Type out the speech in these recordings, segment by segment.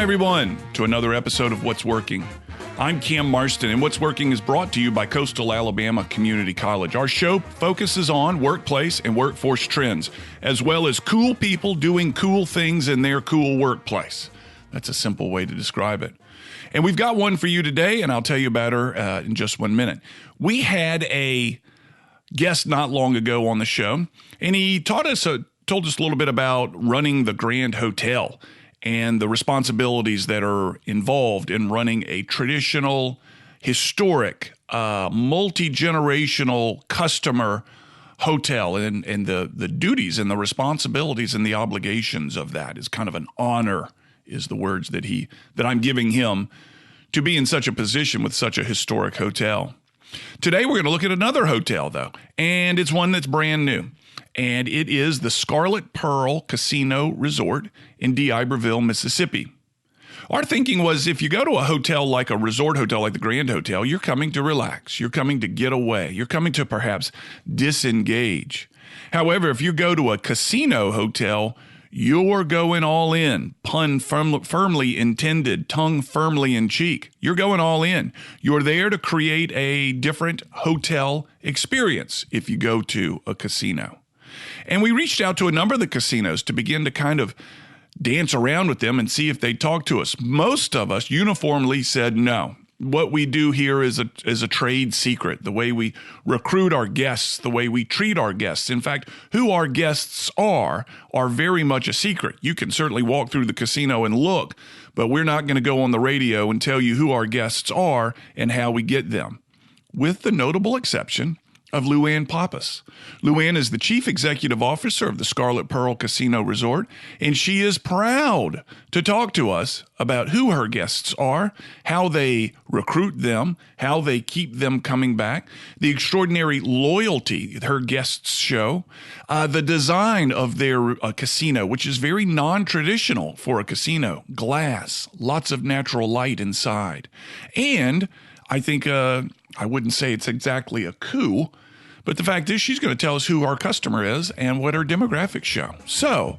everyone, to another episode of What's Working. I'm Cam Marston, and What's Working is brought to you by Coastal Alabama Community College. Our show focuses on workplace and workforce trends, as well as cool people doing cool things in their cool workplace. That's a simple way to describe it. And we've got one for you today, and I'll tell you about her in just 1 minute. We had a guest not long ago on the show, and he told us a little bit about running the Grand Hotel and the responsibilities that are involved in running a traditional, historic, multi-generational customer hotel, and the duties and the responsibilities and the obligations of that is kind of an honor, is the words that I'm giving him to be in such a position with such a historic hotel. Today we're going to look at another hotel, though, and it's one that's brand new. And it is the Scarlet Pearl Casino Resort in D'Iberville, Mississippi. Our thinking was, if you go to a hotel like a resort hotel like the Grand Hotel, you're coming to relax. You're coming to get away. You're coming to perhaps disengage. However, if you go to a casino hotel, you're going all in. Pun firmly intended, tongue firmly in cheek. You're going all in. You're there to create a different hotel experience if you go to a casino. And we reached out to a number of the casinos to begin to kind of dance around with them and see if they'd talk to us. Most of us uniformly said no. What we do here is a trade secret, the way we recruit our guests, the way we treat our guests. In fact, who our guests are very much a secret. You can certainly walk through the casino and look, but we're not going to go on the radio and tell you who our guests are and how we get them, with the notable exception of LuAnn Pappas. LuAnn is the Chief Executive Officer of the Scarlet Pearl Casino Resort, and she is proud to talk to us about who her guests are, how they recruit them, how they keep them coming back, the extraordinary loyalty her guests show, the design of their casino, which is very non-traditional for a casino. Glass, lots of natural light inside. And I think, I wouldn't say it's exactly a coup, but the fact is she's going to tell us who our customer is and what her demographics show. So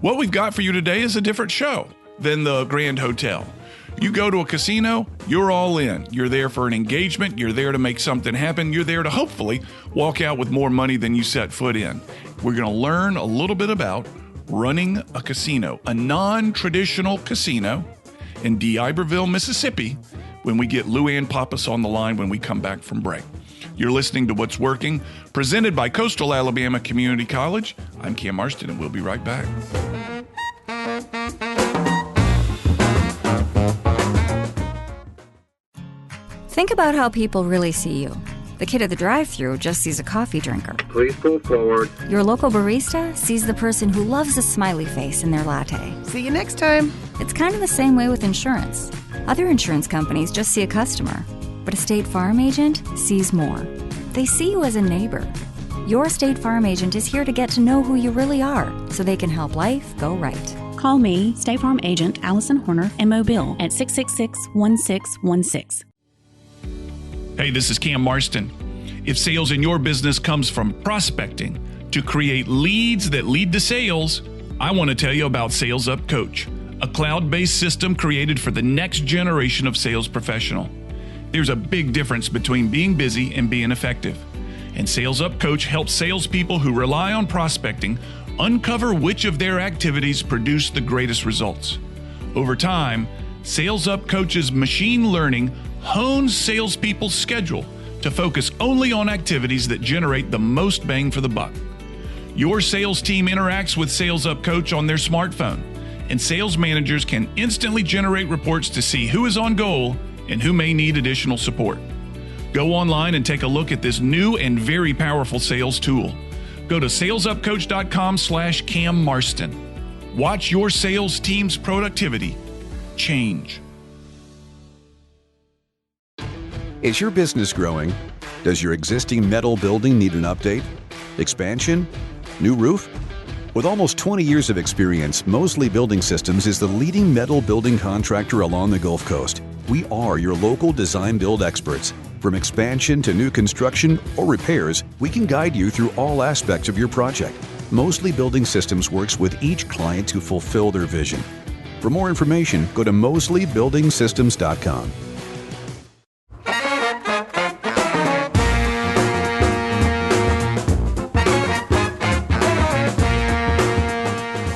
what we've got for you today is a different show than the Grand Hotel. You go to a casino, you're all in. You're there for an engagement. You're there to make something happen. You're there to hopefully walk out with more money than you set foot in. We're going to learn a little bit about running a casino, a non-traditional casino in D'Iberville, Mississippi, when we get LuAnn Pappas on the line when we come back from break. You're listening to What's Working, presented by Coastal Alabama Community College. I'm Cam Marston, and we'll be right back. Think about how people really see you. The kid at the drive-thru just sees a coffee drinker. Please pull forward. Your local barista sees the person who loves a smiley face in their latte. See you next time. It's kind of the same way with insurance. Other insurance companies just see a customer, but a State Farm agent sees more. They see you as a neighbor. Your State Farm agent is here to get to know who you really are, so they can help life go right. Call me, State Farm agent Allison Horner, in Mobile at 666-1616. Hey, this is Cam Marston. If sales in your business comes from prospecting to create leads that lead to sales, I want to tell you about Sales Up Coach, a cloud-based system created for the next generation of sales professional. There's a big difference between being busy and being effective. And Sales Up Coach helps salespeople who rely on prospecting uncover which of their activities produce the greatest results. Over time, Sales Up Coach's machine learning hones salespeople's schedule to focus only on activities that generate the most bang for the buck. Your sales team interacts with Sales Up Coach on their smartphone, and sales managers can instantly generate reports to see who is on goal and who may need additional support. Go online and take a look at this new and very powerful sales tool. Go to salesupcoach.com/Cam Marston. Watch your sales team's productivity change. Is your business growing? Does your existing metal building need an update? Expansion? New roof? With almost 20 years of experience, Mosley Building Systems is the leading metal building contractor along the Gulf Coast. We are your local design-build experts. From expansion to new construction or repairs, we can guide you through all aspects of your project. Mosley Building Systems works with each client to fulfill their vision. For more information, go to mosleybuildingsystems.com.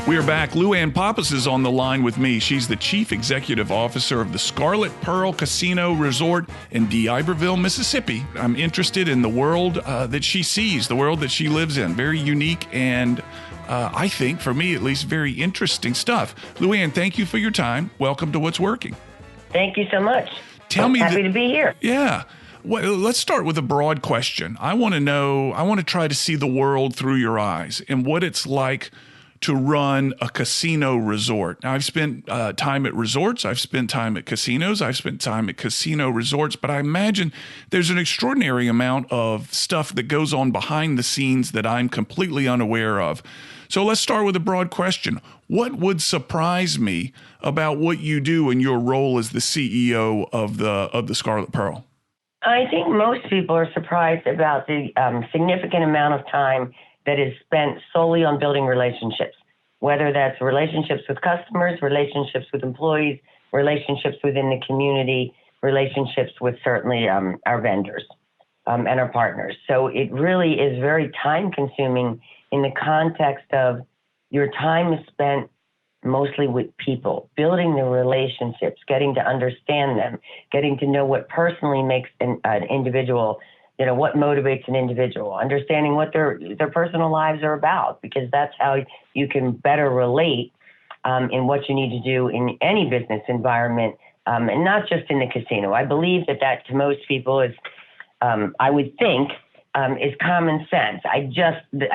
We are back. LuAnn Pappas is on the line with me. She's the Chief Executive Officer of the Scarlet Pearl Casino Resort in D'Iberville, Mississippi. I'm interested in the world that she sees, the world that she lives in. Very unique and I think, for me at least, very interesting stuff. LuAnn, thank you for your time. Welcome to What's Working. Thank you so much. Happy to be here. Yeah. Well, let's start with a broad question. I want to try to see the world through your eyes and what it's like to run a casino resort. Now, I've spent time at resorts. I've spent time at casinos. I've spent time at casino resorts. But I imagine there's an extraordinary amount of stuff that goes on behind the scenes that I'm completely unaware of. So let's start with a broad question. What would surprise me about what you do in your role as the CEO of the Scarlet Pearl? I think most people are surprised about the significant amount of time that is spent solely on building relationships, whether that's relationships with customers, relationships with employees, relationships within the community, relationships with certainly our vendors and our partners. So it really is very time consuming in the context of your time is spent mostly with people, building the relationships, getting to understand them, getting to know what personally makes an individual, what motivates an individual, understanding what their personal lives are about, because that's how you can better relate in what you need to do in any business environment, and not just in the casino. I believe that to most people is, I would think, is common sense. I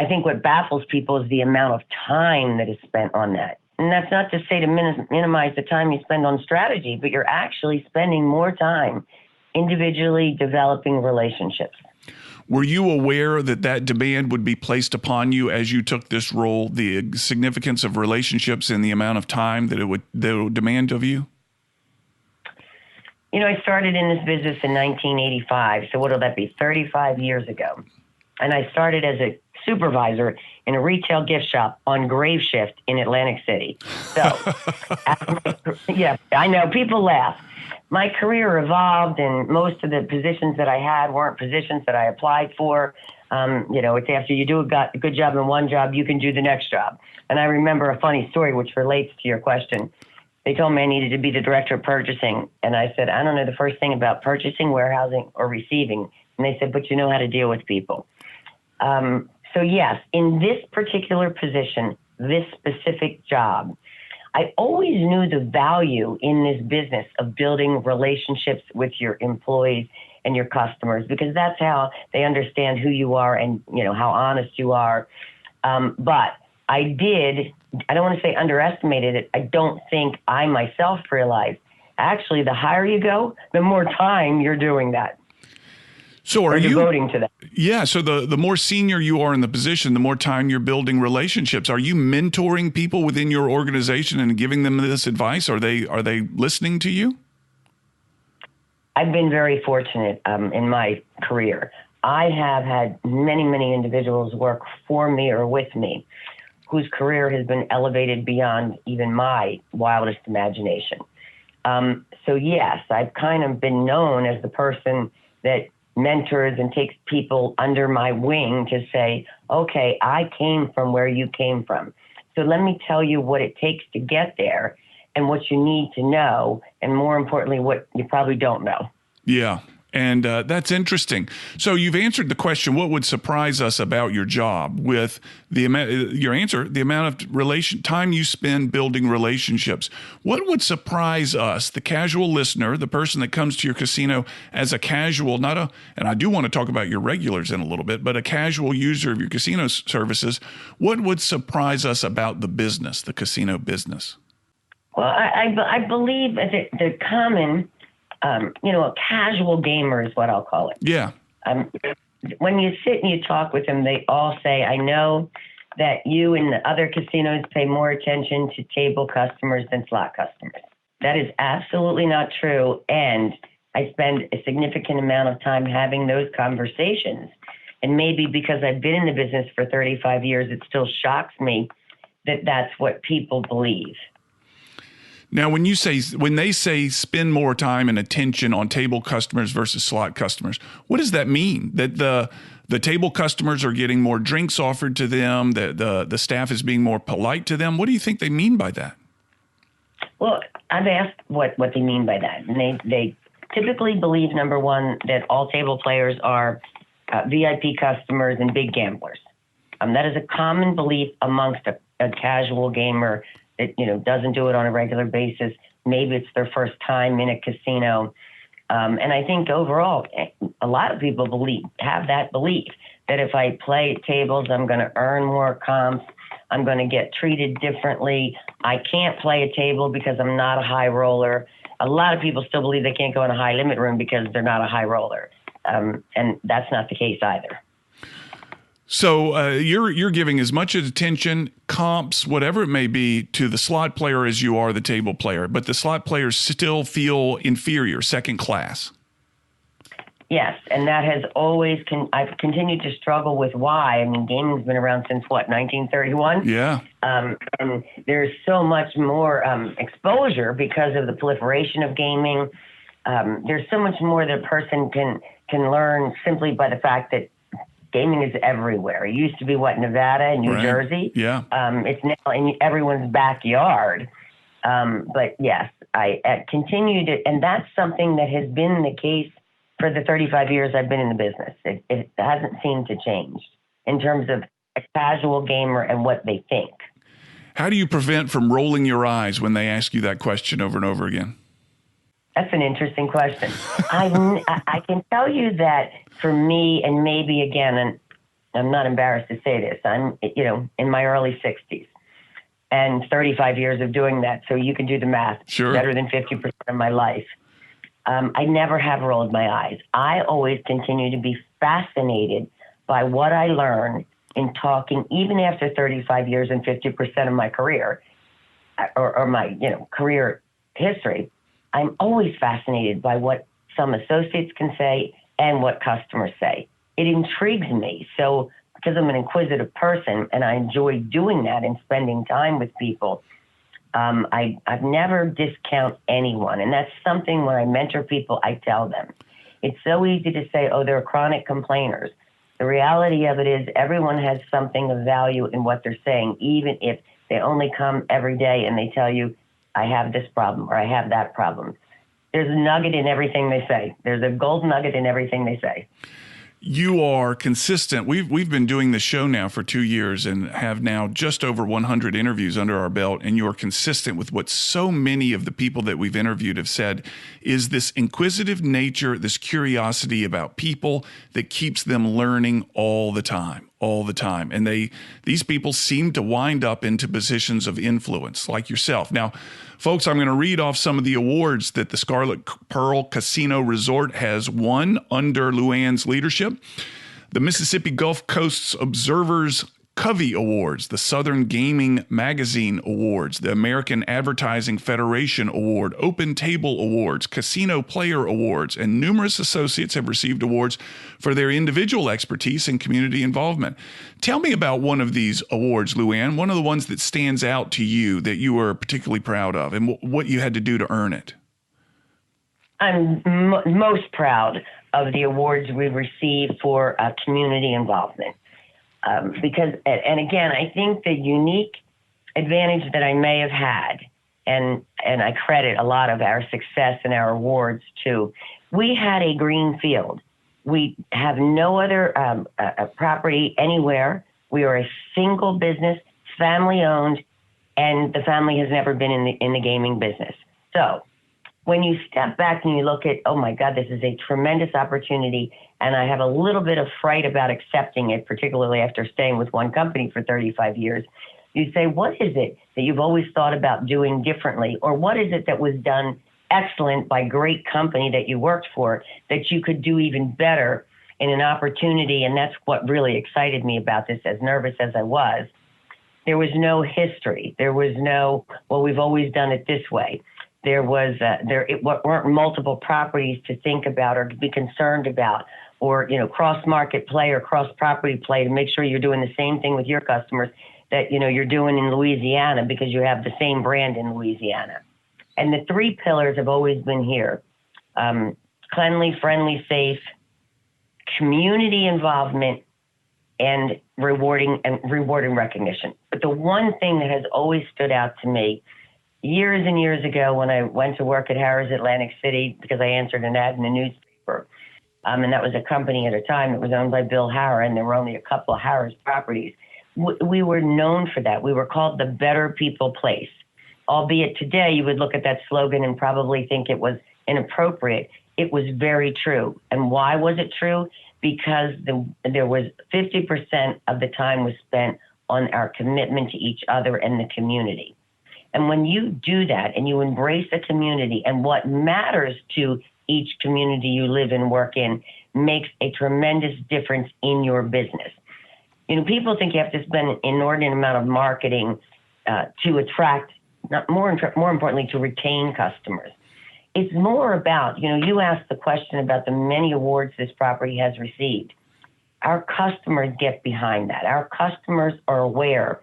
think what baffles people is the amount of time that is spent on that. And that's not to say to minimize the time you spend on strategy, but you're actually spending more time individually developing relationships. Were you aware that demand would be placed upon you as you took this role, the significance of relationships and the amount of time that it would demand of you? I started in this business in 1985, so what'll that be, 35 years ago. And I started as a supervisor in a retail gift shop on grave shift in Atlantic City. So, yeah, I know, people laugh. My career evolved, and most of the positions that I had weren't positions that I applied for. It's after you do a good job in one job, you can do the next job. And I remember a funny story which relates to your question. They told me I needed to be the director of purchasing. And I said, I don't know the first thing about purchasing, warehousing, or receiving. And they said, but you know how to deal with people. So yes, in this particular position, this specific job, I always knew the value in this business of building relationships with your employees and your customers, because that's how they understand who you are and, how honest you are. But I don't want to say underestimated it. I don't think I myself realized, actually, the higher you go, the more time you're doing that. So are you devoting to that? Yeah. So the more senior you are in the position, the more time you're building relationships. Are you mentoring people within your organization and giving them this advice? Are they listening to you? I've been very fortunate in my career. I have had many, many individuals work for me or with me whose career has been elevated beyond even my wildest imagination. So yes, I've kind of been known as the person that mentors and takes people under my wing to say, okay, I came from where you came from. So let me tell you what it takes to get there and what you need to know, and more importantly, what you probably don't know. Yeah. And that's interesting. So you've answered the question, what would surprise us about your job, with your answer, the amount of time you spend building relationships. What would surprise us, the casual listener, the person that comes to your casino as a casual, and I do want to talk about your regulars in a little bit, but a casual user of your casino services, what would surprise us about the business, the casino business? Well, I believe that the common... a casual gamer is what I'll call it. Yeah. When you sit and you talk with them, they all say, I know that you and the other casinos pay more attention to table customers than slot customers. That is absolutely not true. And I spend a significant amount of time having those conversations. And maybe because I've been in the business for 35 years, it still shocks me that that's what people believe. Now, when they say spend more time and attention on table customers versus slot customers, what does that mean? That the table customers are getting more drinks offered to them, that the staff is being more polite to them? What do you think they mean by that? Well, I've asked what they mean by that. And they typically believe, number one, that all table players are VIP customers and big gamblers. That is a common belief amongst a casual gamer that, doesn't do it on a regular basis. Maybe it's their first time in a casino. And I think overall, a lot of people have that belief that if I play at tables, I'm going to earn more comps. I'm going to get treated differently. I can't play a table because I'm not a high roller. A lot of people still believe they can't go in a high limit room because they're not a high roller. And that's not the case either. So you're giving as much attention, comps, whatever it may be, to the slot player as you are the table player, but the slot players still feel inferior, second class. Yes, and that has always I've continued to struggle with why. I mean, gaming's been around since, 1931? Yeah. And there's so much more exposure because of the proliferation of gaming. There's so much more that a person can learn simply by the fact that gaming is everywhere. It used to be Nevada and New Jersey. Yeah. It's now in everyone's backyard. But yes, I continue to, and that's something that has been the case for the 35 years I've been in the business. It hasn't seemed to change in terms of a casual gamer and what they think. How do you prevent from rolling your eyes when they ask you that question over and over again? That's an interesting question. I can tell you that for me, and maybe again, and I'm not embarrassed to say this, I'm in my early 60s and 35 years of doing that. So you can do the math. Sure. Better than 50% of my life. I never have rolled my eyes. I always continue to be fascinated by what I learn in talking, even after 35 years and 50% of my career, or my career history. I'm always fascinated by what some associates can say and what customers say. It intrigues me. So because I'm an inquisitive person and I enjoy doing that and spending time with people, I've never discount anyone. And that's something when I mentor people, I tell them. It's so easy to say, oh, they're chronic complainers. The reality of it is everyone has something of value in what they're saying, even if they only come every day and they tell you, I have this problem or I have that problem. There's a nugget in everything they say. There's a gold nugget in everything they say. You are consistent. We've been doing this show now for 2 years and have now just over 100 interviews under our belt, and you are consistent with what so many of the people that we've interviewed have said is this inquisitive nature, this curiosity about people that keeps them learning all the time. And these people seem to wind up into positions of influence like yourself. Now, folks, I'm going to read off some of the awards that the Scarlet Pearl Casino Resort has won under LuAnn's leadership. The Mississippi Gulf Coast's Observer's Covey Awards, the Southern Gaming Magazine Awards, the American Advertising Federation Award, Open Table Awards, Casino Player Awards, and numerous associates have received awards for their individual expertise and community involvement. Tell me about one of these awards, LuAnn, one of the ones that stands out to you that you were particularly proud of and what you had to do to earn it. I'm most proud of the awards we've received for community involvement. Because, and again, I think the unique advantage that I may have had, and I credit a lot of our success and our awards to, we had a green field. We have no other property anywhere. We are a single business, family owned, and the family has never been in the gaming business. So when you step back and you look at, oh my God, this is a tremendous opportunity, and I have a little bit of fright about accepting it, particularly after staying with one company for 35 years, you say, what is it that you've always thought about doing differently? Or what is it that was done excellent by great company that you worked for that you could do even better in an opportunity? And that's what really excited me about this, as nervous as I was. There was no history. There was no, well, we've always done it this way. There weren't multiple properties to think about or to be concerned about, or cross-market play or cross-property play to make sure you're doing the same thing with your customers that you're doing in Louisiana because you have the same brand in Louisiana. And the three pillars have always been here. Cleanly, friendly, safe, community involvement, and rewarding recognition. But the one thing that has always stood out to me years and years ago when I went to work at Harrah's Atlantic City, because I answered an ad in the newspaper, and that was a company at a time that was owned by Bill Harrah, and there were only a couple of Harrah's properties. We were known for that. We were called the Better People Place, albeit today you would look at that slogan and probably think it was inappropriate. It was very true. And why was it true? Because there was 50% of the time was spent on our commitment to each other and the community. And when you do that and you embrace the community and what matters to each community you live and work in, makes a tremendous difference in your business. You know, people think you have to spend an inordinate amount of marketing to attract, more importantly, to retain customers. It's more about, you asked the question about the many awards this property has received. Our customers get behind that. Our customers are aware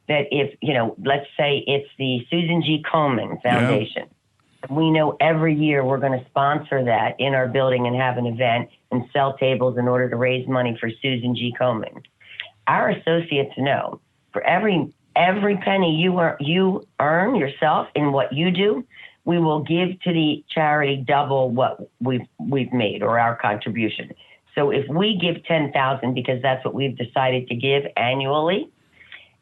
that if, let's say it's the Susan G. Komen Foundation. Yeah. We know every year we're going to sponsor that in our building and have an event and sell tables in order to raise money for Susan G. Komen. Our associates know for every penny you earn yourself in what you do, we will give to the charity double what we've made, or our contribution. So if we give $10,000 because that's what we've decided to give annually,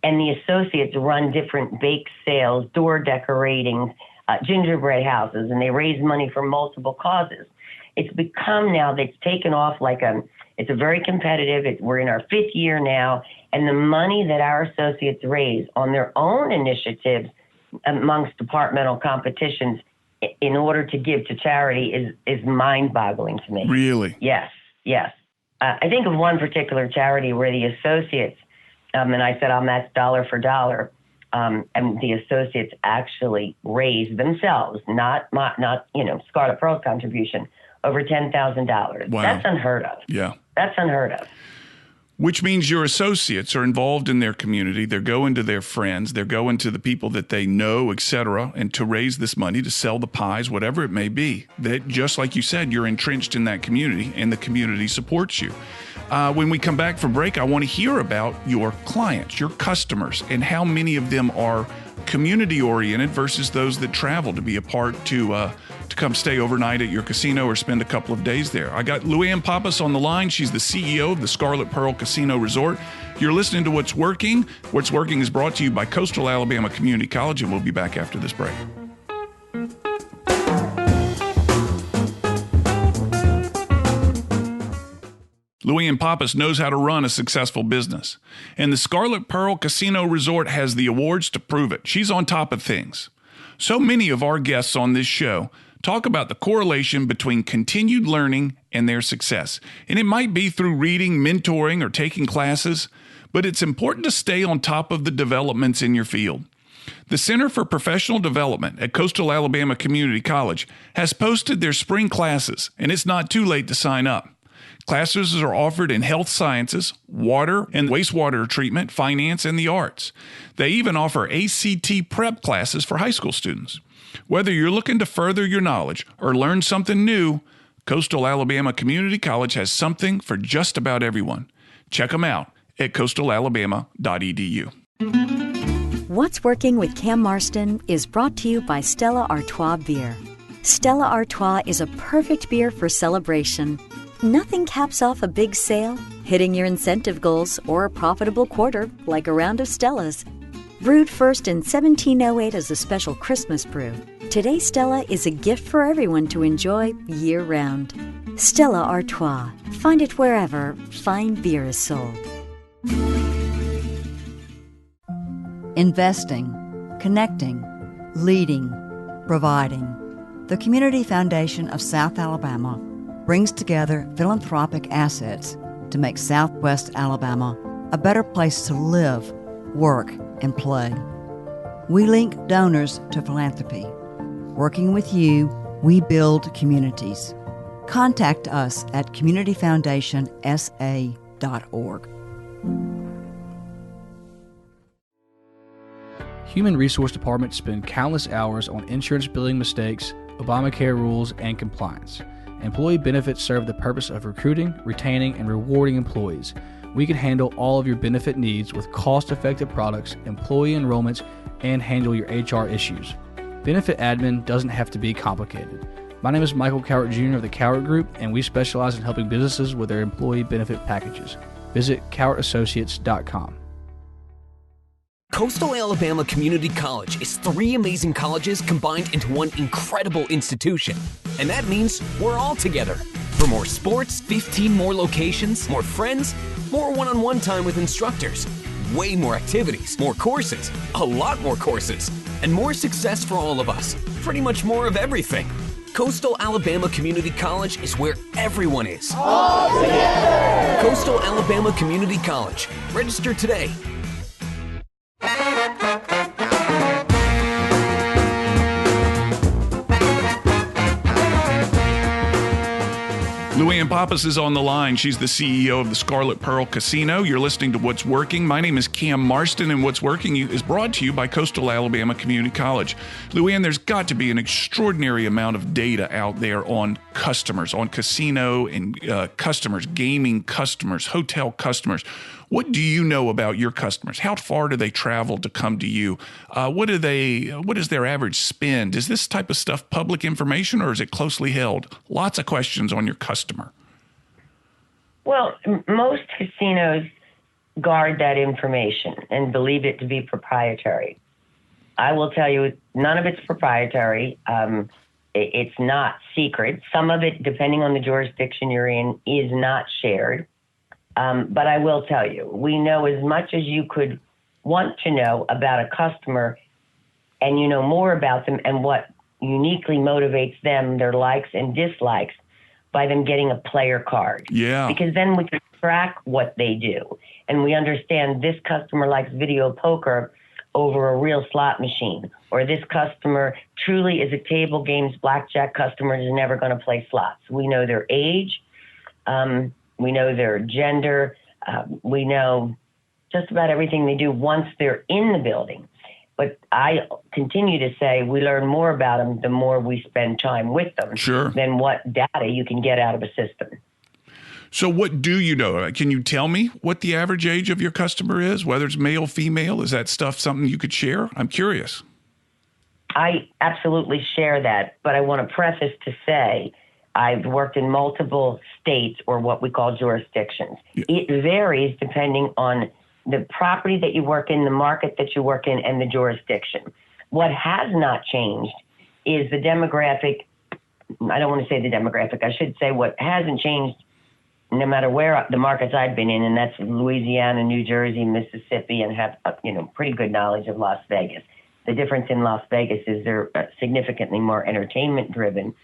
and the associates run different bake sales, door decorating, gingerbread houses, and they raise money for multiple causes, it's become now that's taken off it's a very competitive. We're in our 5th year now, and the money that our associates raise on their own initiatives amongst departmental competitions in order to give to charity is mind-boggling to me. Really? Yes. I think of one particular charity where the associates, and I said I'll match dollar for dollar, and the associates actually raised themselves, not Scarlet Pearl's contribution, over $10,000. Wow. That's unheard of. Yeah. That's unheard of. Which means your associates are involved in their community. They're going to their friends. They're going to the people that they know, et cetera, and to raise this money, to sell the pies, whatever it may be. That, just like you said, you're entrenched in that community, and the community supports you. When we come back from break, I want to hear about your clients, your customers, and how many of them are community-oriented versus those that travel to be a part to come stay overnight at your casino or spend a couple of days there. I got LuAnn Pappas on the line. She's the CEO of the Scarlet Pearl Casino Resort. You're listening to What's Working. What's Working is brought to you by Coastal Alabama Community College, and we'll be back after this break. LuAnn Pappas knows how to run a successful business, and the Scarlet Pearl Casino Resort has the awards to prove it. She's on top of things. So many of our guests on this show talk about the correlation between continued learning and their success. And it might be through reading, mentoring, or taking classes, but it's important to stay on top of the developments in your field. The Center for Professional Development at Coastal Alabama Community College has posted their spring classes, and it's not too late to sign up. Classes are offered in health sciences, water and wastewater treatment, finance, and the arts. They even offer ACT prep classes for high school students. Whether you're looking to further your knowledge or learn something new, Coastal Alabama Community College has something for just about everyone. Check them out at coastalalabama.edu. What's Working with Cam Marston is brought to you by Stella Artois Beer. Stella Artois is a perfect beer for celebration. Nothing caps off a big sale, hitting your incentive goals, or a profitable quarter like a round of Stella's. Brewed first in 1708 as a special Christmas brew, today Stella is a gift for everyone to enjoy year-round. Stella Artois. Find it wherever fine beer is sold. Investing, connecting, leading, providing. The Community Foundation of South Alabama brings together philanthropic assets to make Southwest Alabama a better place to live, work, and play. We link donors to philanthropy. Working with you, we build communities. Contact us at communityfoundationsa.org. Human Resource Department spend countless hours on insurance billing mistakes, Obamacare rules, and compliance. Employee benefits serve the purpose of recruiting, retaining, and rewarding employees. We can handle all of your benefit needs with cost-effective products, employee enrollments, and handle your HR issues. Benefit admin doesn't have to be complicated. My name is Michael Cowart Jr. of the Cowart Group, and we specialize in helping businesses with their employee benefit packages. Visit CowartAssociates.com. Coastal Alabama Community College is 3 amazing colleges combined into one incredible institution. And that means we're all together. For more sports, 15 more locations, more friends, more one-on-one time with instructors, way more activities, more courses, a lot more courses, and more success for all of us. Pretty much more of everything. Coastal Alabama Community College is where everyone is. All together! Coastal Alabama Community College. Register today. LuAnn Pappas is on the line. She's the CEO of the Scarlet Pearl Casino. You're listening to What's Working. My name is Cam Marston, and What's Working is brought to you by Coastal Alabama Community College. LuAnn, there's got to be an extraordinary amount of data out there on customers, on casino and customers, gaming customers, hotel customers. What do you know about your customers? How far do they travel to come to you? What is their average spend? Is this type of stuff public information, or is it closely held? Lots of questions on your customer. Well, most casinos guard that information and believe it to be proprietary. I will tell you, none of it's proprietary. It's not secret. Some of it, depending on the jurisdiction you're in, is not shared. But I will tell you, we know as much as you could want to know about a customer, and you know more about them and what uniquely motivates them, their likes and dislikes, by them getting a player card. Yeah. Because then we can track what they do. And we understand this customer likes video poker over a real slot machine, or this customer truly is a table games blackjack customer and is never going to play slots. We know their age. We know their gender. We know just about everything they do once they're in the building. But I continue to say we learn more about them the more we spend time with them. Sure. Than what data you can get out of a system. So what do you know? Can you tell me what the average age of your customer is, whether it's male, female? Is that stuff something you could share? I'm curious. I absolutely share that, but I want to preface to say I've worked in multiple states, or what we call jurisdictions. Yeah. It varies depending on the property that you work in, the market that you work in, and the jurisdiction. What has not changed is the demographic. I don't want to say the demographic. I should say what hasn't changed, no matter where the markets I've been in, and that's Louisiana, New Jersey, Mississippi, and have pretty good knowledge of Las Vegas. The difference in Las Vegas is they're significantly more entertainment driven.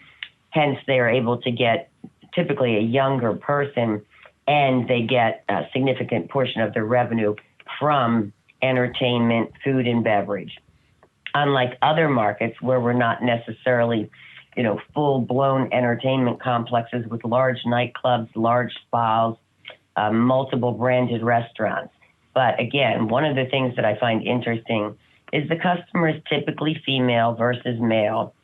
Hence, they are able to get typically a younger person, and they get a significant portion of their revenue from entertainment, food, and beverage. Unlike other markets where we're not necessarily, full-blown entertainment complexes with large nightclubs, large spas, multiple branded restaurants. But again, one of the things that I find interesting is the customer is typically female versus male.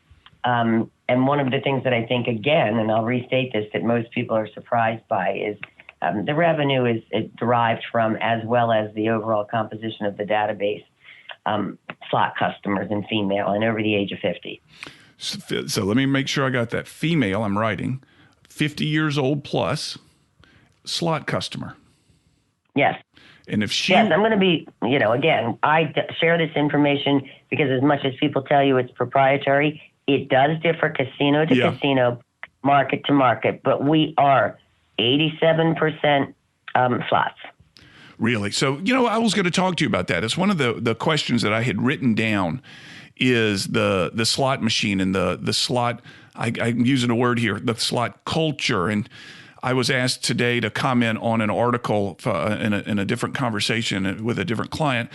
And one of the things that I think, again, and I'll restate this, that most people are surprised by is the revenue is derived from, as well as the overall composition of the database, slot customers and female and over the age of 50. So let me make sure I got that. Female, I'm writing, 50 years old plus, slot customer. Yes. And if she... Yes, I'm going to be, again, I share this information because as much as people tell you it's proprietary, it does differ casino to casino, market to market, but we are 87% slots. Really? So, I was going to talk to you about that. It's one of the questions that I had written down is the slot machine and the slot, I'm using a word here, the slot culture. And I was asked today to comment on an article in a different conversation with a different client,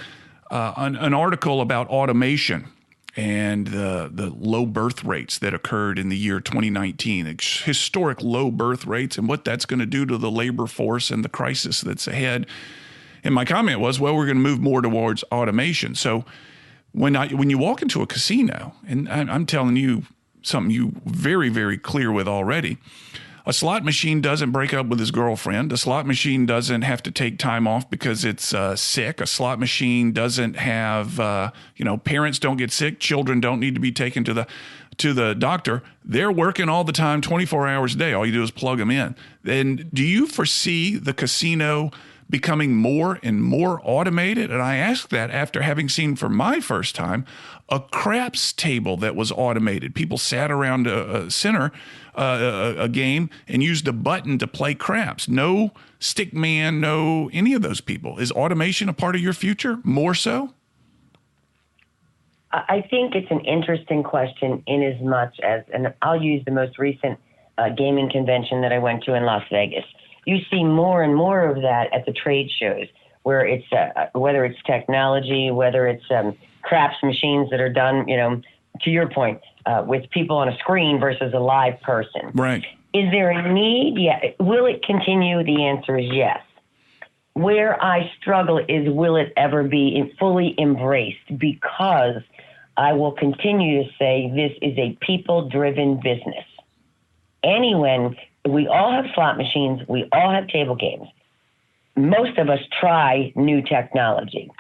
an article about automation and the low birth rates that occurred in the year 2019, historic low birth rates, and what that's going to do to the labor force and the crisis that's ahead. And my comment was, well, we're going to move more towards automation. So when you walk into a casino, and I'm telling you something you very, very clear with already, a slot machine doesn't break up with his girlfriend. A slot machine doesn't have to take time off because it's sick. A slot machine doesn't have, parents don't get sick. Children don't need to be taken to the doctor. They're working all the time, 24 hours a day. All you do is plug them in. And do you foresee the casino becoming more and more automated? And I ask that after having seen for my first time a craps table that was automated. People sat around a game and used a button to play craps. No stick man, no any of those people. Is automation a part of your future? More so? I think it's an interesting question in as much as, and I'll use the most recent gaming convention that I went to in Las Vegas. You see more and more of that at the trade shows, where it's whether it's technology, whether it's craps machines that are done, to your point, with people on a screen versus a live person. Right. Is there a need? Yeah. Will it continue? The answer is yes. Where I struggle is, will it ever be fully embraced? Because I will continue to say this is a people-driven business. We all have slot machines. We all have table games. Most of us try new technology.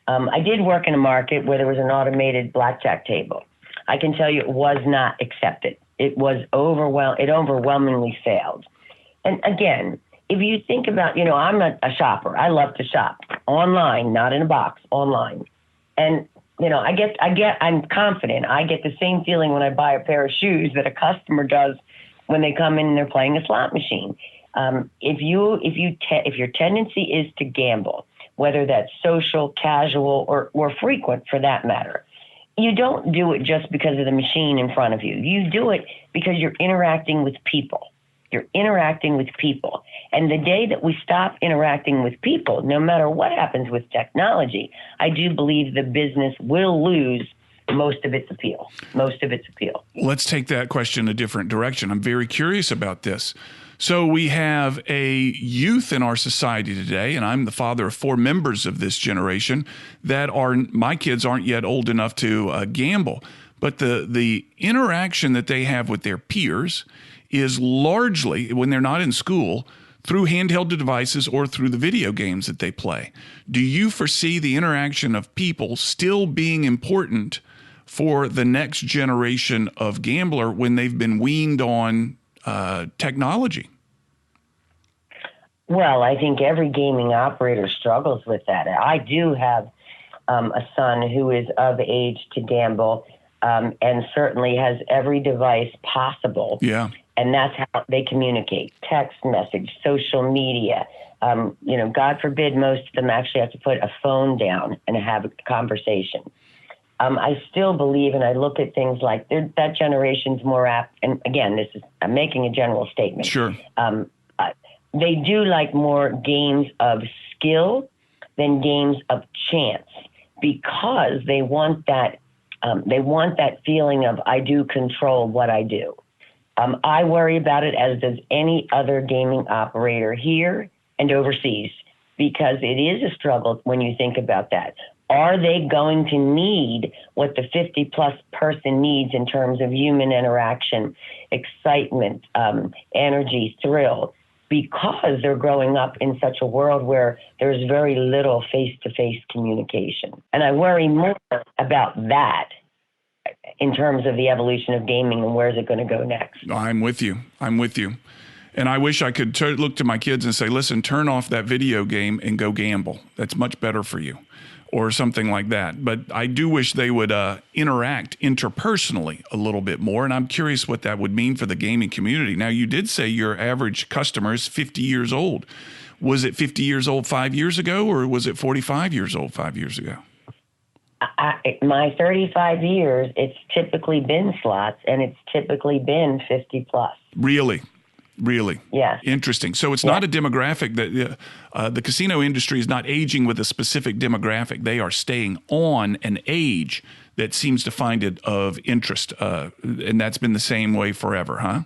I did work in a market where there was an automated blackjack table. I can tell you it was not accepted. It was overwhelmingly failed. And again, if you think about, I'm a shopper. I love to shop online, not in a box, online. And, I'm confident. I get the same feeling when I buy a pair of shoes that a customer does when they come in and they're playing a slot machine. If your tendency is to gamble, whether that's social, casual, or frequent for that matter, you don't do it just because of the machine in front of you. You do it because you're interacting with people. You're interacting with people. And the day that we stop interacting with people, no matter what happens with technology, I do believe the business will lose most of its appeal. Let's take that question a different direction. I'm very curious about this. So we have a youth in our society today, and I'm the father of 4 members of this generation my kids aren't yet old enough to gamble, but the interaction that they have with their peers is largely, when they're not in school, through handheld devices or through the video games that they play. Do you foresee the interaction of people still being important for the next generation of gambler when they've been weaned on technology? Well, I think every gaming operator struggles with that. I do have a son who is of age to gamble and certainly has every device possible. Yeah. And that's how they communicate: text message, social media. God forbid most of them actually have to put a phone down and have a conversation. I still believe, and I look at things like that generation's more apt, and again, I'm making a general statement. Sure. They do like more games of skill than games of chance, because they want that feeling of, I do control what I do. I worry about it, as does any other gaming operator here and overseas, because it is a struggle when you think about that. Are they going to need what the 50-plus person needs in terms of human interaction, excitement, energy, thrill, because they're growing up in such a world where there's very little face-to-face communication? And I worry more about that in terms of the evolution of gaming and where's it going to go next. I'm with you. And I wish I could look to my kids and say, listen, turn off that video game and go gamble. That's much better for you, or something like that. But I do wish they would interact interpersonally a little bit more, and I'm curious what that would mean for the gaming community. Now, you did say your average customer is 50 years old. Was it 50 years old 5 years ago, or was it 45 years old 5 years ago? My 35 years, it's typically been slots, and it's typically been 50 plus. Really? Yeah. Interesting. So it's not a demographic that the casino industry is not aging with a specific demographic. They are staying on an age that seems to find it of interest, and that's been the same way forever, huh?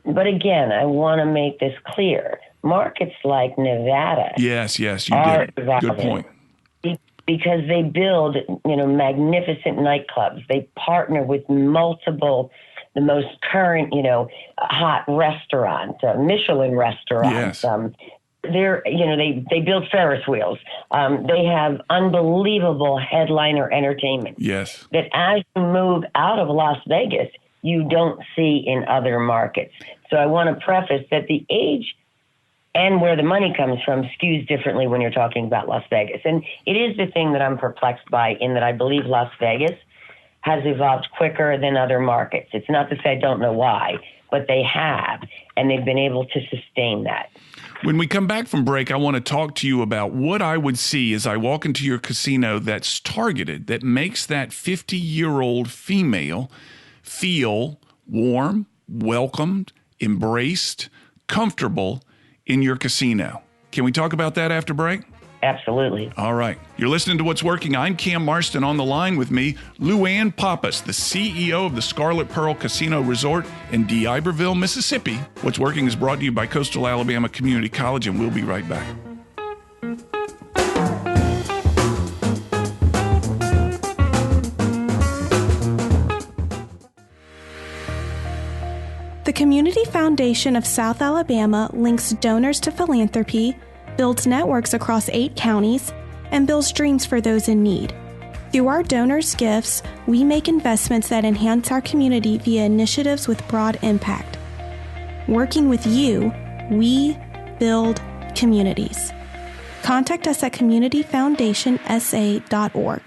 But again, I want to make this clear. Markets like Nevada, yes, you did. Good point. because they build, magnificent nightclubs. They partner with multiple, the most current, hot restaurants, Michelin restaurants. Yes. They build Ferris wheels. They have unbelievable headliner entertainment. Yes. That as you move out of Las Vegas, you don't see in other markets. So I want to preface that the age and where the money comes from skews differently when you're talking about Las Vegas. And it is the thing that I'm perplexed by, in that I believe Las Vegas has evolved quicker than other markets. It's not to say I don't know why, but they have, and they've been able to sustain that. When we come back from break, I want to talk to you about what I would see as I walk into your casino that's targeted, that makes that 50-year-old female feel warm, welcomed, embraced, comfortable in your casino. Can we talk about that after break? Absolutely. All right. You're listening to What's Working. I'm Cam Marston. On the line with me, LuAnn Pappas, the CEO of the Scarlet Pearl Casino Resort in D'Iberville, Mississippi. What's Working is brought to you by Coastal Alabama Community College, and we'll be right back. The Community Foundation of South Alabama links donors to philanthropy, builds networks across 8 counties, and builds dreams for those in need. Through our donors' gifts, we make investments that enhance our community via initiatives with broad impact. Working with you, we build communities. Contact us at communityfoundationsa.org.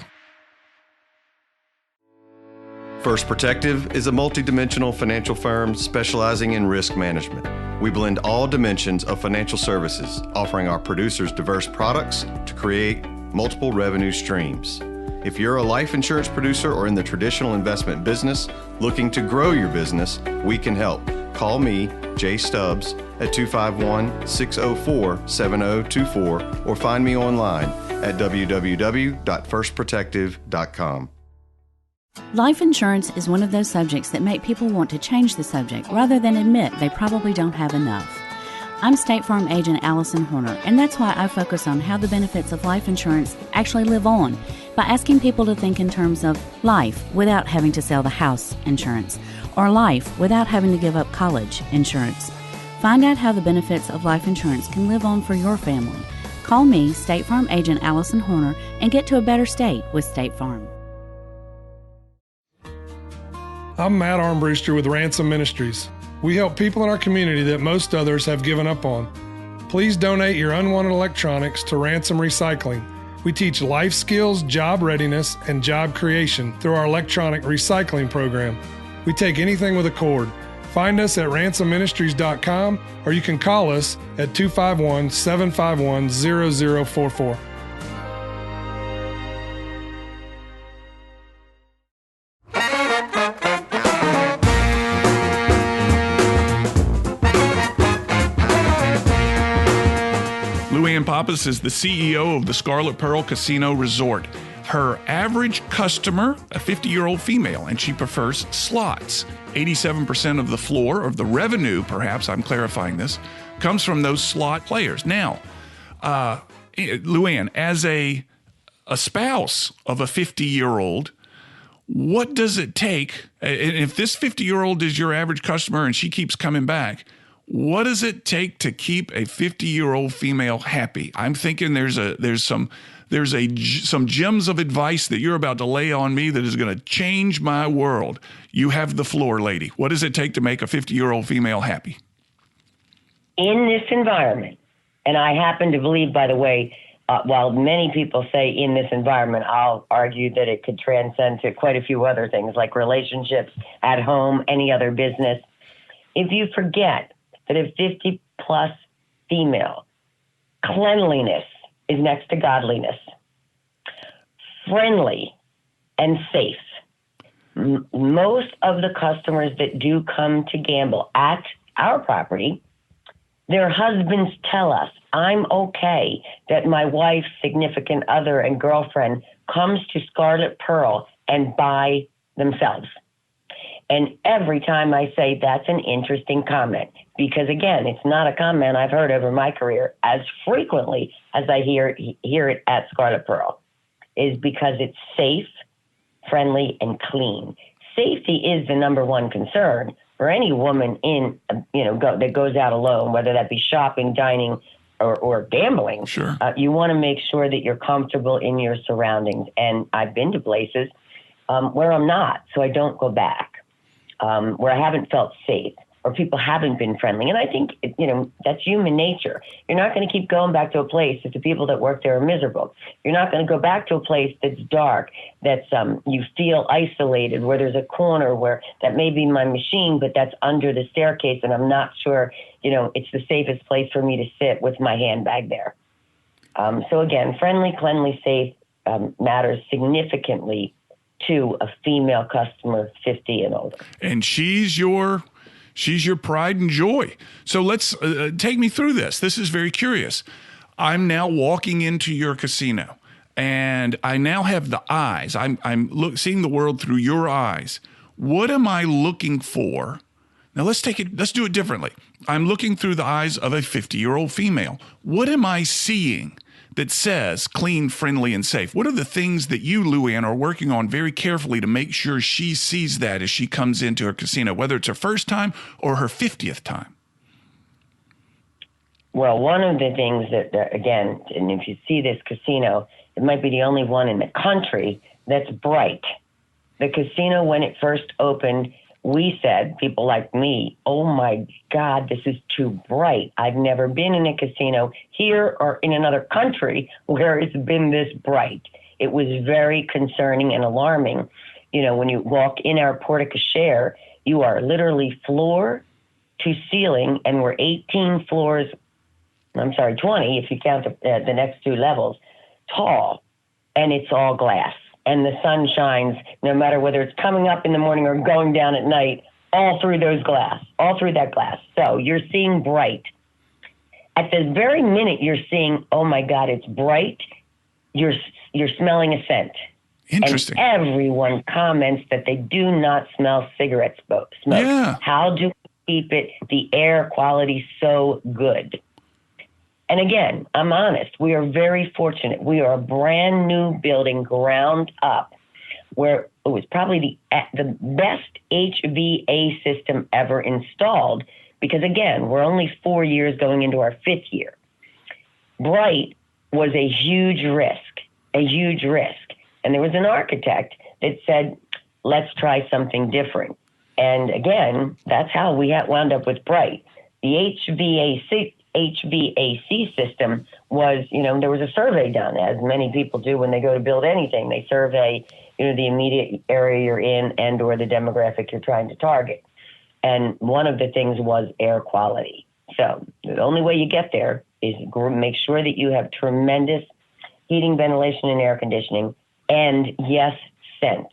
First Protective is a multidimensional financial firm specializing in risk management. We blend all dimensions of financial services, offering our producers diverse products to create multiple revenue streams. If you're a life insurance producer or in the traditional investment business looking to grow your business, we can help. Call me, Jay Stubbs, at 251-604-7024 or find me online at www.firstprotective.com. Life insurance is one of those subjects that make people want to change the subject rather than admit they probably don't have enough. I'm State Farm agent Allison Horner, and that's why I focus on how the benefits of life insurance actually live on by asking people to think in terms of life without having to sell the house insurance, or life without having to give up college insurance. Find out how the benefits of life insurance can live on for your family. Call me, State Farm agent Allison Horner, and get to a better state with State Farm. I'm Matt Armbruster with Ransom Ministries. We help people in our community that most others have given up on. Please donate your unwanted electronics to Ransom Recycling. We teach life skills, job readiness, and job creation through our electronic recycling program. We take anything with a cord. Find us at ransomministries.com, or you can call us at 251-751-0044. LuAnn Pappas is the CEO of the Scarlet Pearl Casino Resort. Her average customer, a 50-year-old female, and she prefers slots. 87% of the floor, of the revenue, perhaps, I'm clarifying this, comes from those slot players. Now, LuAnn, as a spouse of a 50-year-old, what does it take? If this 50-year-old is your average customer and she keeps coming back, what does it take to keep a 50-year-old female happy? I'm thinking there's some gems of advice that you're about to lay on me that is going to change my world. You have the floor, lady. What does it take to make a 50-year-old female happy? In this environment, and I happen to believe, by the way, while many people say in this environment, I'll argue that it could transcend to quite a few other things like relationships, at home, any other business. If you forget that a 50-plus female, cleanliness is next to godliness, friendly and safe. Most of the customers that do come to gamble at our property, their husbands tell us, I'm okay that my wife's significant other and girlfriend comes to Scarlet Pearl and buy themselves. And every time I say that's an interesting comment, because again, it's not a comment I've heard over my career as frequently as I hear it at Scarlet Pearl. is because it's safe, friendly, and clean. Safety is the number one concern for any woman that goes out alone, whether that be shopping, dining, or gambling. Sure. You want to make sure that you're comfortable in your surroundings. And I've been to places where I'm not, so I don't go back, where I haven't felt safe or people haven't been friendly. And I think, that's human nature. You're not going to keep going back to a place if the people that work there are miserable. You're not going to go back to a place that's dark, that's you feel isolated, where there's a corner where that may be my machine, but that's under the staircase, and I'm not sure, it's the safest place for me to sit with my handbag there. So again, friendly, cleanly, safe matters significantly to a female customer 50 and older. And she's your pride and joy. So let's take me through this. This is very curious. I'm now walking into your casino, and I now have the eyes. I'm seeing the world through your eyes. What am I looking for? Now let's do it differently. I'm looking through the eyes of a 50-year-old female. What am I seeing that says clean, friendly, and safe? What are the things that you, LuAnn, are working on very carefully to make sure she sees that as she comes into her casino, whether it's her first time or her 50th time? Well, one of the things that, again, and if you see this casino, it might be the only one in the country that's bright. The casino, when it first opened, we said, people like me, oh my God, this is too bright. I've never been in a casino here or in another country where it's been this bright. It was very concerning and alarming. When you walk in our porte-cochere, you are literally floor to ceiling, and we're 20 if you count the next two levels, tall, and it's all glass. And the sun shines, no matter whether it's coming up in the morning or going down at night, all through that glass. So you're seeing bright. At the very minute you're seeing, oh my God, it's bright, you're smelling a scent. Interesting. And everyone comments that they do not smell cigarette smoke. Yeah. How do we keep the air quality so good? And again, I'm honest, we are very fortunate. We are a brand new building, ground up, where it was probably the best HVA system ever installed, because again, we're only 4 years going into our 5th year. Bright was a huge risk. And there was an architect that said, let's try something different. And again, that's how we wound up with Bright. The HVAC system was, there was a survey done, as many people do when they go to build anything. They survey, the immediate area you're in and or the demographic you're trying to target. And one of the things was air quality. So the only way you get there is make sure that you have tremendous heating, ventilation, and air conditioning, and yes, scent.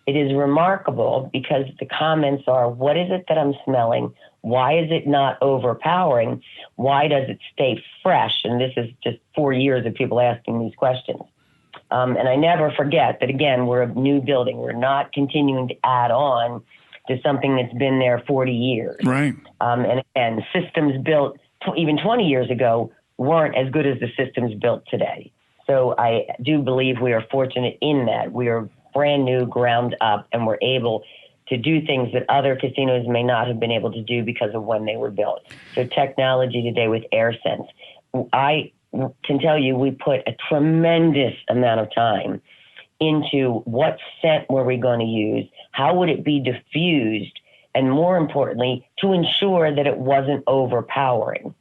It is remarkable because the comments are, what is it that I'm smelling? Why is it not overpowering? Why does it stay fresh? And this is just 4 years of people asking these questions. And I never forget that, again, we're a new building. We're not continuing to add on to something that's been there 40 years. Right. And systems built even 20 years ago weren't as good as the systems built today. So I do believe we are fortunate in that we are brand new, ground up, and we're able to do things that other casinos may not have been able to do because of when they were built. So technology today with AirSense. I can tell you we put a tremendous amount of time into what scent were we going to use, how would it be diffused, and more importantly, to ensure that it wasn't overpowering.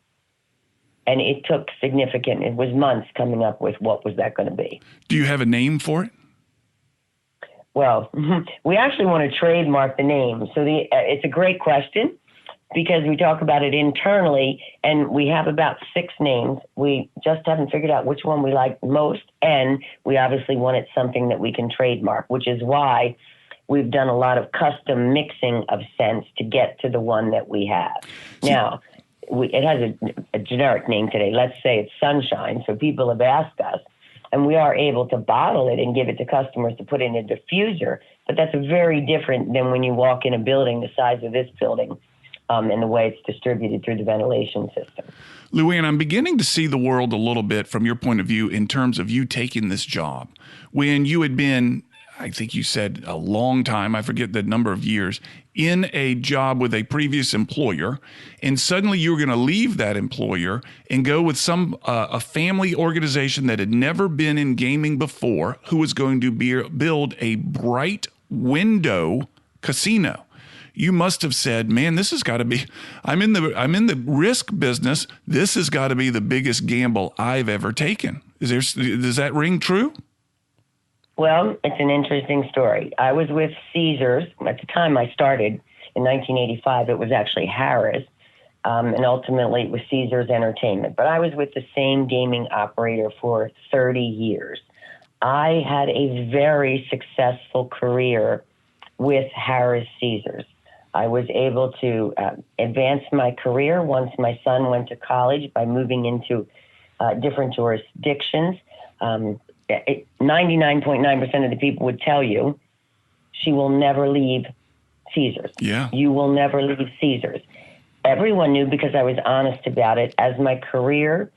And it took it was months coming up with what was that going to be. Do you have a name for it? Well, we actually want to trademark the name. So it's a great question because we talk about it internally, and we have about 6 names. We just haven't figured out which one we like most, and we obviously wanted something that we can trademark, which is why we've done a lot of custom mixing of scents to get to the one that we have. Now, it has a generic name today. Let's say it's Sunshine. So people have asked us, and we are able to bottle it and give it to customers to put in a diffuser. But that's very different than when you walk in a building the size of this building and the way it's distributed through the ventilation system. LuAnn, I'm beginning to see the world a little bit from your point of view in terms of you taking this job. When you had been, I think you said a long time, I forget the number of years, in a job with a previous employer, and suddenly you were going to leave that employer and go with a family organization that had never been in gaming before, who was going to build a bright window casino. You must have said, man, this has got to be, I'm in the risk business. This has got to be the biggest gamble I've ever taken. Does that ring true? Well, it's an interesting story. I was with Caesars. At the time I started in 1985, it was actually Harris, and ultimately it was Caesars Entertainment. But I was with the same gaming operator for 30 years. I had a very successful career with Harris Caesars. I was able to advance my career once my son went to college by moving into different jurisdictions. 99.9% of the people would tell you she will never leave Caesars. Yeah. You will never leave Caesars. Everyone knew because I was honest about it. As my career,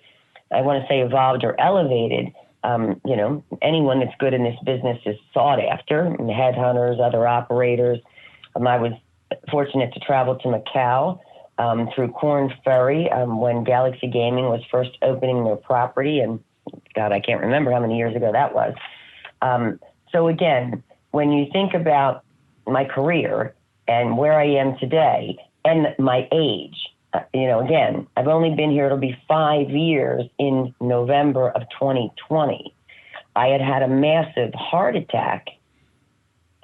I want to say, evolved or elevated, anyone that's good in this business is sought after, and headhunters, other operators. I was fortunate to travel to Macau through Corn Ferry when Galaxy Gaming was first opening their property, and God, I can't remember how many years ago that was. So again, when you think about my career and where I am today and my age, again, I've only been here, it'll be 5 years in November of 2020. I had a massive heart attack.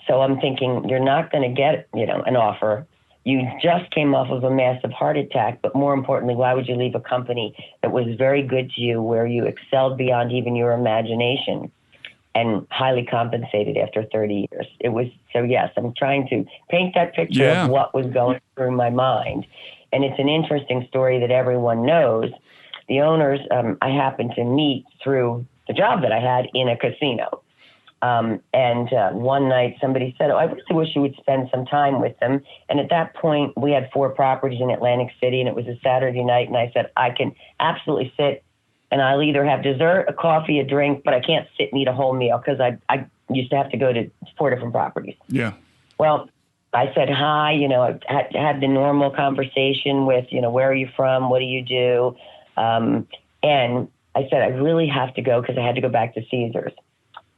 So I'm thinking, you're not going to get, an offer. You just came off of a massive heart attack, but more importantly, why would you leave a company that was very good to you, where you excelled beyond even your imagination and highly compensated after 30 years? It was, so yes, I'm trying to paint that picture of what was going through my mind. And it's an interesting story that everyone knows. The owners, I happened to meet through the job that I had in a casino. One night somebody said, I really wish you would spend some time with them. And at that point, we had 4 properties in Atlantic City, and it was a Saturday night. And I said, I can absolutely sit, and I'll either have dessert, a coffee, a drink, but I can't sit and eat a whole meal because I used to have to go to 4 different properties. Yeah. Well, I said hi, I had the normal conversation with, where are you from? What do you do? And I said, I really have to go because I had to go back to Caesars.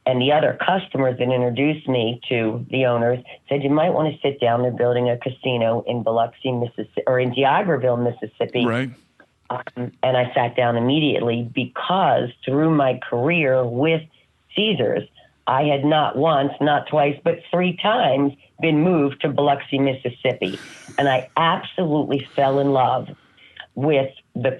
And the other customers that introduced me to the owners said, you might want to sit down. They're building a casino in Biloxi, Mississippi, or in D'Iberville, Mississippi. Right. And I sat down immediately because through my career with Caesars, I had not once, not twice, but 3 times been moved to Biloxi, Mississippi. And I absolutely fell in love with the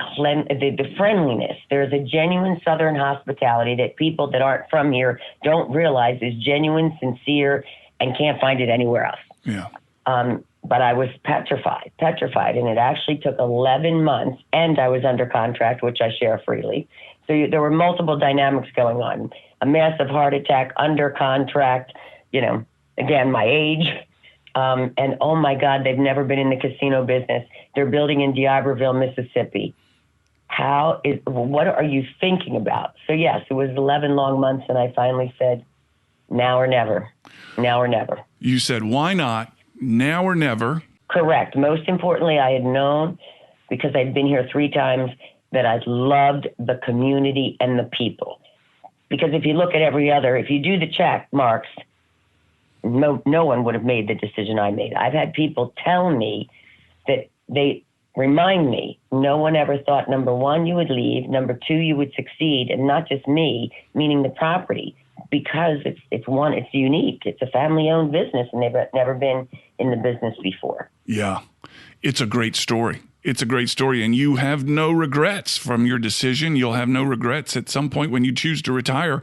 friendliness. There's a genuine Southern hospitality that people that aren't from here don't realize is genuine, sincere, and can't find it anywhere else. Yeah. But I was petrified. And it actually took 11 months, and I was under contract, which I share freely. So there were multiple dynamics going on. A massive heart attack, under contract, again, my age. And oh my God, they've never been in the casino business. They're building in D'Iberville, Mississippi. What are you thinking about? So yes, it was 11 long months, and I finally said, now or never. Now or never. You said, why not? Now or never. Correct. Most importantly, I had known, because I'd been here 3 times, that I loved the community and the people. Because if you look at if you do the check marks, no one would have made the decision I made. I've had people tell me that they remind me, no one ever thought, number 1, you would leave, number 2, you would succeed, and not just me, meaning the property, because it's unique. It's a family-owned business, and they've never been in the business before. Yeah, it's a great story. It's a great story, and you have no regrets from your decision. You'll have no regrets at some point when you choose to retire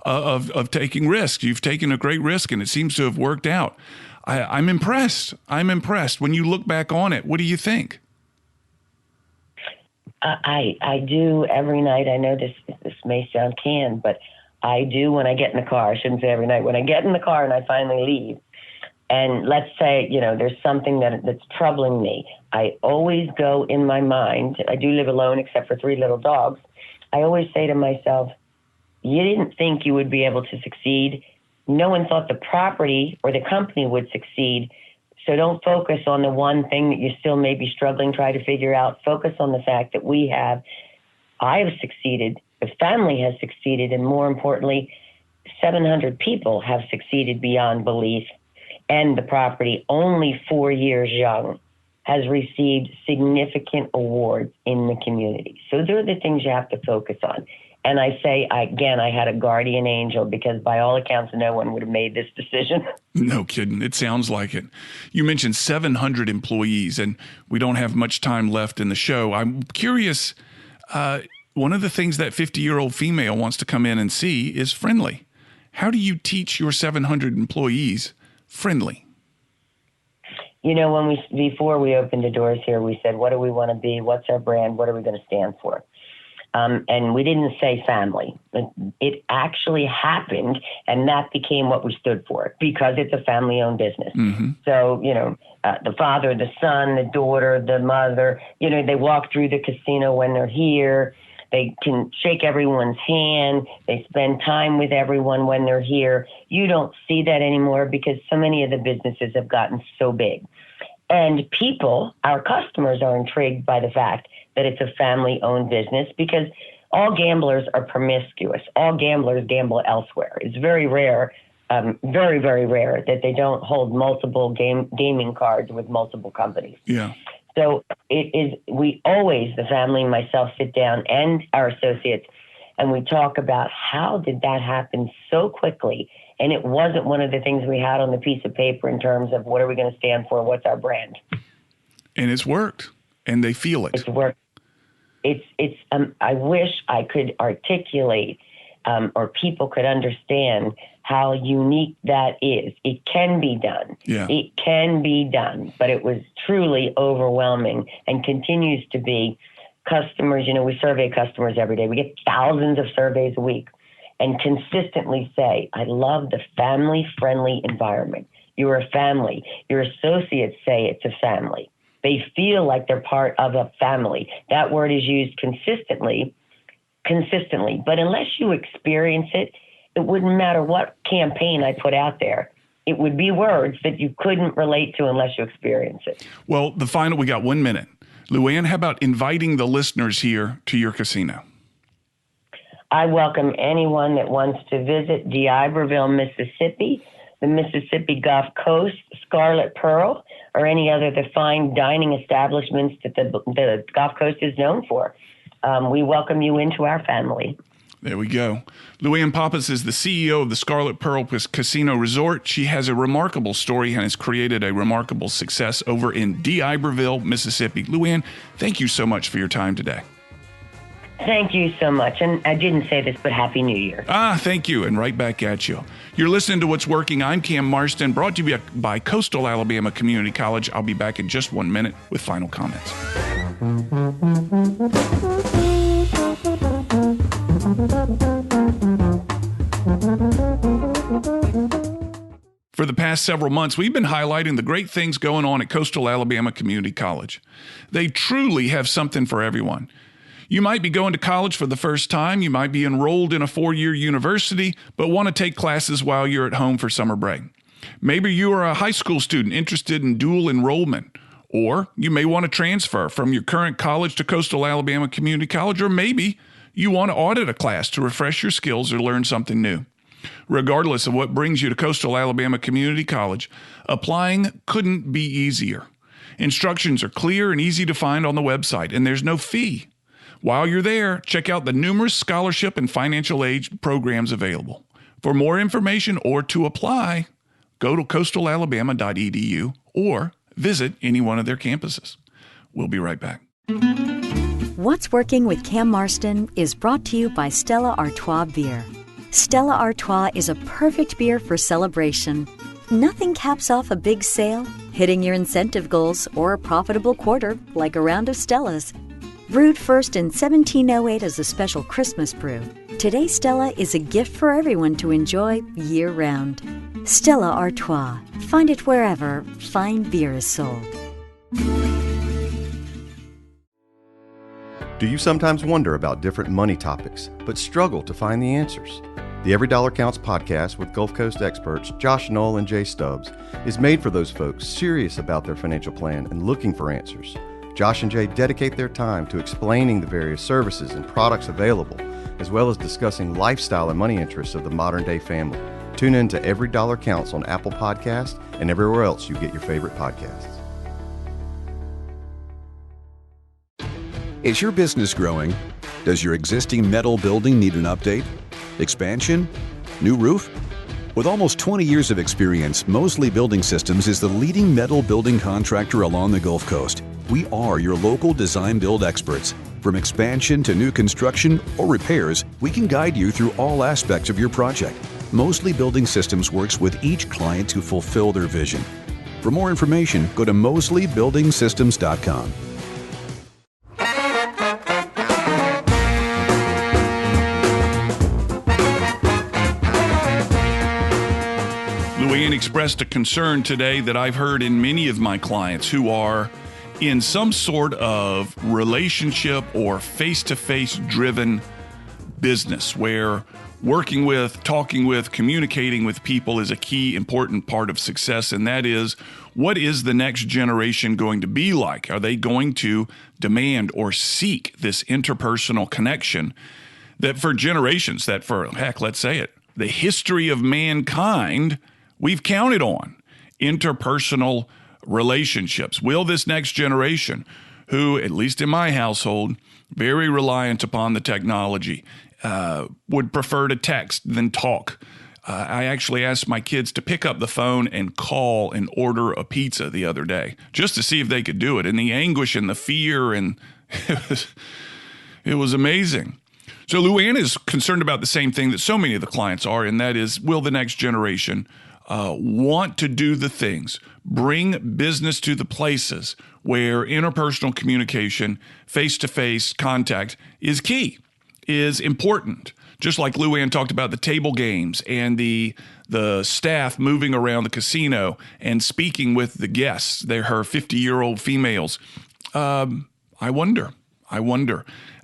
of taking risks. You've taken a great risk, and it seems to have worked out. I'm impressed. When you look back on it, what do you think? I do every night. I know this may sound canned, but I do when I get in the car. I shouldn't say every night. When I get in the car and I finally leave, and let's say, there's something that's troubling me, I always go in my mind, I do live alone except for 3 little dogs. I always say to myself, you didn't think you would be able to succeed. No one thought the property or the company would succeed. So don't focus on the one thing that you still may be struggling, try to figure out. Focus on the fact that I have succeeded, the family has succeeded, and more importantly, 700 people have succeeded beyond belief. And the property, only 4 years young, has received significant awards in the community. So they're the things you have to focus on. And I say, again, I had a guardian angel because by all accounts, no one would have made this decision. No kidding. It sounds like it. You mentioned 700 employees, and we don't have much time left in the show. I'm curious, one of the things that 50-year-old female wants to come in and see is friendly. How do you teach your 700 employees friendly? You know, before we opened the doors here, we said, what do we want to be? What's our brand? What are we going to stand for? And we didn't say family. It actually happened, and that became what we stood for because it's a family-owned business. Mm-hmm. So, the father, the son, the daughter, the mother, they walk through the casino when they're here. They can shake everyone's hand. They spend time with everyone when they're here. You don't see that anymore because so many of the businesses have gotten so big. And people, our customers, are intrigued by the fact that it's a family-owned business because all gamblers are promiscuous. All gamblers gamble elsewhere. It's very rare, very, very rare that they don't hold multiple gaming cards with multiple companies. Yeah. So we always, the family and myself, sit down and our associates, and we talk about how did that happen so quickly. And it wasn't one of the things we had on the piece of paper in terms of what are we going to stand for, what's our brand. And it's worked, and they feel it. It's worked. I wish I could articulate or people could understand how unique that is. It can be done. Yeah. It can be done, but it was truly overwhelming and continues to be. Customers, we survey customers every day. We get thousands of surveys a week and consistently say, I love the family-friendly environment. You're a family. Your associates say it's a family. They feel like they're part of a family. That word is used consistently. But unless you experience it, it wouldn't matter what campaign I put out there. It would be words that you couldn't relate to unless you experience it. Well, we got 1 minute. LuAnn, how about inviting the listeners here to your casino? I welcome anyone that wants to visit D'Iberville, Mississippi, the Mississippi Gulf Coast, Scarlet Pearl, or any other of the fine dining establishments that the Gulf Coast is known for. We welcome you into our family. There we go. LuAnn Pappas is the CEO of the Scarlet Pearl Casino Resort. She has a remarkable story and has created a remarkable success over in D'Iberville, Mississippi. LuAnn, thank you so much for your time today. Thank you so much. And I didn't say this, but Happy New Year. Thank you. And right back at you. You're listening to What's Working. I'm Cam Marston, brought to you by Coastal Alabama Community College. I'll be back in just 1 minute with final comments. For the past several months, we've been highlighting the great things going on at Coastal Alabama Community College. They truly have something for everyone. You might be going to college for the first time. You might be enrolled in a 4-year university, but want to take classes while you're at home for summer break. Maybe you are a high school student interested in dual enrollment, or you may want to transfer from your current college to Coastal Alabama Community College, or maybe you want to audit a class to refresh your skills or learn something new. Regardless of what brings you to Coastal Alabama Community College, applying couldn't be easier. Instructions are clear and easy to find on the website, and there's no fee. While you're there, check out the numerous scholarship and financial aid programs available. For more information or to apply, go to coastalalabama.edu or visit any one of their campuses. We'll be right back. What's Working with Cam Marston is brought to you by Stella Artois Beer. Stella Artois is a perfect beer for celebration. Nothing caps off a big sale, hitting your incentive goals, or a profitable quarter like a round of Stella's. Brewed first in 1708 as a special Christmas brew, today Stella is a gift for everyone to enjoy year-round. Stella Artois. Find it wherever fine beer is sold. Do you sometimes wonder about different money topics, but struggle to find the answers? The Every Dollar Counts podcast with Gulf Coast experts Josh Knoll and Jay Stubbs is made for those folks serious about their financial plan and looking for answers. Josh and Jay dedicate their time to explaining the various services and products available, as well as discussing lifestyle and money interests of the modern-day family. Tune in to Every Dollar Counts on Apple Podcasts and everywhere else you get your favorite podcasts. Is your business growing? Does your existing metal building need an update? Expansion? New roof? With almost 20 years of experience, Mosley Building Systems is the leading metal building contractor along the Gulf Coast. We are your local design build experts. From expansion to new construction or repairs, we can guide you through all aspects of your project. Mosley Building Systems works with each client to fulfill their vision. For more information, go to mosleybuildingsystems.com. LuAnn expressed a concern today that I've heard in many of my clients who are in some sort of relationship or face-to-face driven business where working with, talking with, communicating with people is a key important part of success, and that is, what is the next generation going to be like? Are they going to demand or seek this interpersonal connection that for generations, that for, heck, let's say it, the history of mankind we've counted on? Interpersonal relationships. Will this next generation, who, at least in my household, very reliant upon the technology, would prefer to text than talk? I actually asked my kids to pick up the phone and call and order a pizza the other day, just to see if they could do it. And the anguish and the fear, and it was amazing. So LuAnn is concerned about the same thing that so many of the clients are, and that is, will the next generation want to do the things, bring business to the places where interpersonal communication, face-to-face contact is key, is important. Just like LuAnn talked about the table games and the staff moving around the casino and speaking with the guests. They're her 50-year-old females. I wonder.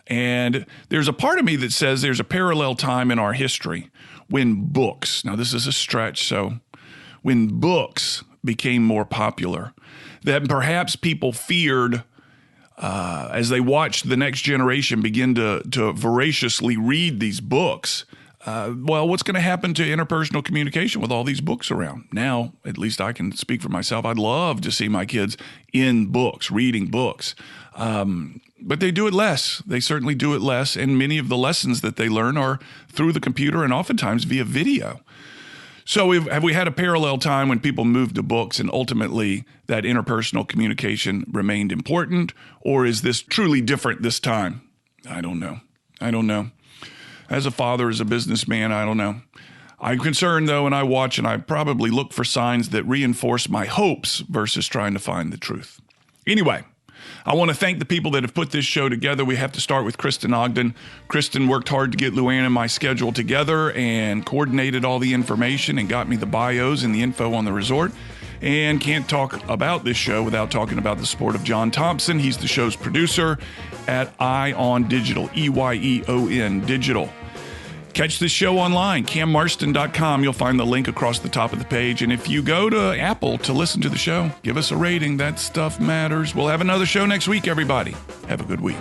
And there's a part of me that says there's a parallel time in our history when books, now this is a stretch, so when books became more popular, that perhaps people feared as they watched the next generation begin to voraciously read these books, well, what's going to happen to interpersonal communication with all these books around? Now, at least I can speak for myself. I'd love to see my kids in books, reading books. But they do it less. They certainly do it less. And many of the lessons that they learn are through the computer and oftentimes via video. So have we had a parallel time when people moved to books and ultimately that interpersonal communication remained important? Or is this truly different this time? I don't know. As a father, as a businessman, I don't know. I'm concerned, though, and I watch and I probably look for signs that reinforce my hopes versus trying to find the truth. Anyway, I want to thank the people that have put this show together. We have to start with Kristen Ogden. Kristen worked hard to get LuAnn and my schedule together and coordinated all the information and got me the bios and the info on the resort. And can't talk about this show without talking about the support of John Thompson. He's the show's producer at Eyeon Digital, EYEON Digital. Catch this show online, cammarston.com. You'll find the link across the top of the page. And if you go to Apple to listen to the show, give us a rating. That stuff matters. We'll have another show next week, everybody. Have a good week.